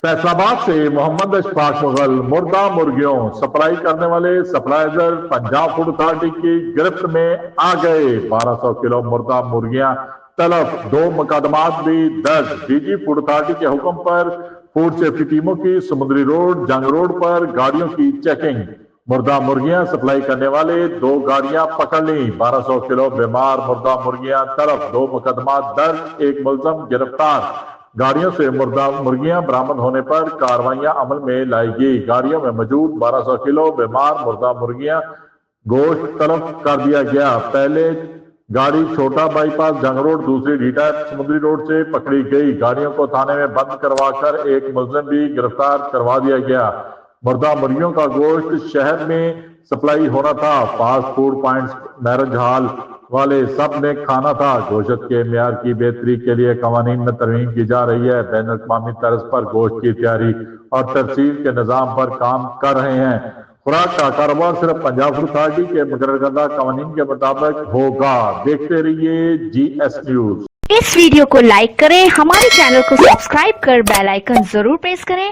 फैसलाबाद से मोहम्मद अशफाक मुगल मुर्दा मुर्गियों सप्लाई करने वाले सप्लाइजर पंजाब फूड अथॉरिटी की गिरफ्त में आ गए। 1200 किलो मुर्दा मुर्गियां तलब, 2 मुकदमात भी दर्ज। डीजी फूड अथॉरिटी के हुक्म पर फूड सेफ्टी टीमों की समुद्री रोड जंग रोड पर गाड़ियों की चेकिंग। मुर्दा मुर्गियां सप्लाई करने वाले 2 गाड़ियां पकड़ ली। 1200 किलो बीमार मुर्दा मुर्गियां तलब, 2 मुकदमात दर्ज, 1 मुलजम गिरफ्तार। गाड़ियों से मुर्दा मुर्गियां बरामद होने पर कार्रवाइयां अमल में लाई गई। गाड़ियों में मौजूद 1200 किलो बीमार मुर्दा मुर्गियां गोश्त तलब कर दिया गया। पहले गाड़ी छोटा बाईपास जंग रोड, दूसरी ढीटा समुद्री रोड से पकड़ी गई। गाड़ियों को थाने में बंद करवाकर 1 मुलजिम भी गिरफ्तार करवा दिया गया। मुर्दा मुर्गियों का गोश्त शहर में सप्लाई होना था। Fast food points, marriage hall वाले सब ने खाना था। गोश्त के म्यार की बेहतरी के लिए कवानीन में तरमीम की जा रही है। बैन अवी तर्ज पर गोश्त की तैयारी और तरसील के निज़ाम पर काम कर रहे हैं। खुराक का कारोबार सिर्फ पंजाब फूड अथॉरिटी के मुकर्रर करदा कवानीन के मुताबिक होगा। देखते रहिए GS न्यूज। इस वीडियो को लाइक करें, हमारे चैनल को सब्सक्राइब कर बेल आइकन जरूर प्रेस करें।